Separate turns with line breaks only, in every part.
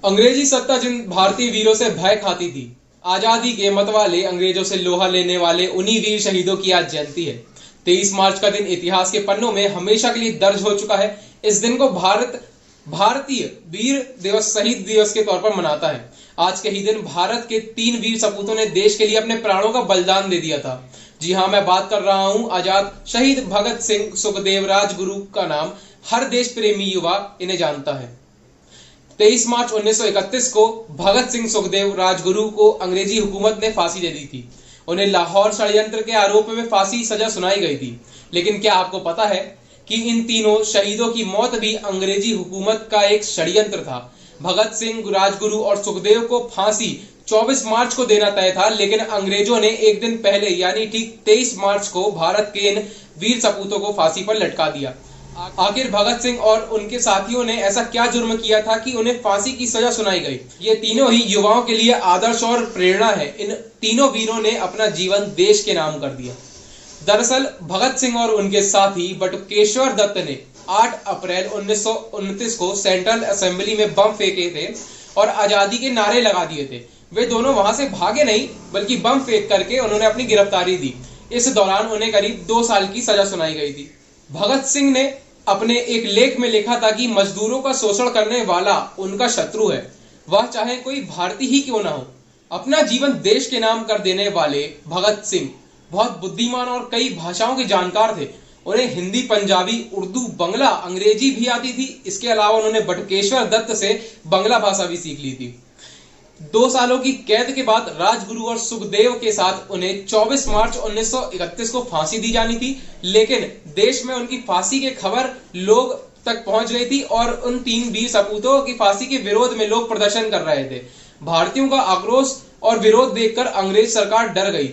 अंग्रेजी सत्ता जिन भारतीय वीरों से भय खाती थी, आजादी के मतवाले अंग्रेजों से लोहा लेने वाले उन्हीं वीर शहीदों की आज जयंती है। 23 मार्च का दिन इतिहास के पन्नों में हमेशा के लिए दर्ज हो चुका है। इस दिन को भारतीय वीर दिवस, शहीद दिवस के तौर पर मनाता है। आज के ही दिन भारत के 3 वीर सपूतों ने देश के लिए अपने प्राणों का बलिदान दे दिया था। जी हां, मैं बात कर रहा हूं आजाद शहीद भगत सिंह, सुखदेव, राजगुरु का नाम हर देश प्रेमी युवा इन्हें जानता है। 23 मार्च 1931 को भगत सिंह, सुखदेव, राजगुरु को अंग्रेजी हुकूमत ने फांसी दे दी थी। उन्हें लाहौर षड्यंत्र के आरोप में फांसी सजा सुनाई गई थी। लेकिन क्या आपको पता है कि इन तीनों शहीदों की मौत भी अंग्रेजी हुकूमत का एक षड्यंत्र था। भगत सिंह, राजगुरु और सुखदेव को फांसी 24 मार्च को देना तय था, लेकिन अंग्रेजों ने एक दिन पहले यानी ठीक 23 मार्च को भारत के इन वीर सपूतों को फांसी पर लटका दिया। आखिर भगत सिंह और उनके साथियों ने ऐसा क्या जुर्म किया था कि उन्हें फांसी की सजा सुनाई गई? ये तीनों ही युवाओं के लिए आदर्श और प्रेरणा है। इन तीनों वीरों ने अपना जीवन देश के नाम कर दिया। दरअसल भगत सिंह और उनके साथी बटुकेश्वर दत्त ने 8 अप्रैल 1929 को सेंट्रल असेंबली में बम फेंके थे और आजादी के नारे लगा दिए थे। वे दोनों वहां से भागे नहीं, बल्कि बम फेंक करके उन्होंने अपनी गिरफ्तारी दी। इस दौरान उन्हें करीब 2 साल की सजा सुनाई गई थी। भगत सिंह ने अपने एक लेख में लिखा था कि मजदूरों का शोषण करने वाला उनका शत्रु है, वह चाहे कोई भारतीय ही क्यों ना हो। अपना जीवन देश के नाम कर देने वाले भगत सिंह बहुत बुद्धिमान और कई भाषाओं के जानकार थे। उन्हें हिंदी, पंजाबी, उर्दू, बंगला, अंग्रेजी भी आती थी। इसके अलावा उन्होंने बटुकेश्वर दत्त से बंगला भाषा भी सीख ली थी। 2 सालों की कैद के बाद राजगुरु और सुखदेव के साथ उन्हें 24 मार्च 1931 को फांसी दी जानी थी, लेकिन देश में उनकी फांसी की खबर लोग तक पहुंच गई थी और उन 3 वीर सपूतों की फांसी के विरोध में लोग प्रदर्शन कर रहे थे। भारतीयों का आक्रोश और विरोध देखकर अंग्रेज सरकार डर गई।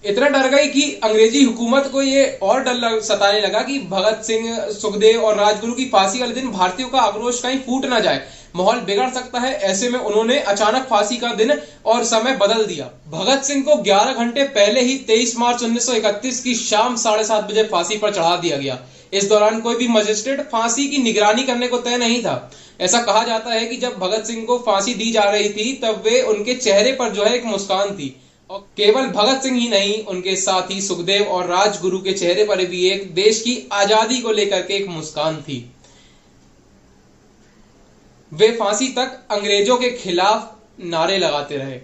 इतना डर गई कि अंग्रेजी हुकूमत को ये और डर सताने लगा कि भगत सिंह, सुखदेव और राजगुरु की फांसी वाले दिन भारतीयों का आक्रोश कहीं फूट ना जाए, माहौल बिगड़ सकता है। ऐसे में उन्होंने अचानक फांसी का दिन और समय बदल दिया। भगत सिंह को 11 घंटे पहले ही 23 मार्च 1931 की शाम 7:30 बजे फांसी पर चढ़ा दिया गया। इस दौरान कोई भी मजिस्ट्रेट फांसी की निगरानी करने को तय नहीं था। ऐसा कहा जाता है कि जब भगत सिंह को फांसी दी जा रही थी तब वे उनके चेहरे पर जो है एक मुस्कान थी, और केवल भगत सिंह ही नहीं, उनके साथी सुखदेव और राजगुरु के चेहरे पर भी एक देश की आजादी को लेकर के एक मुस्कान थी। वे फांसी तक अंग्रेजों के खिलाफ नारे लगाते रहे।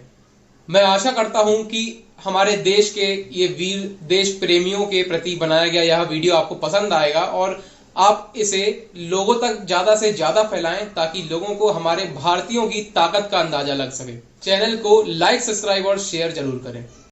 मैं आशा करता हूं कि हमारे देश के ये वीर देश प्रेमियों के प्रति बनाया गया यह वीडियो आपको पसंद आएगा और आप इसे लोगों तक ज्यादा से ज्यादा फैलाएं, ताकि लोगों को हमारे भारतीयों की ताकत का अंदाजा लग सके। चैनल को लाइक, सब्सक्राइब और शेयर जरूर करें।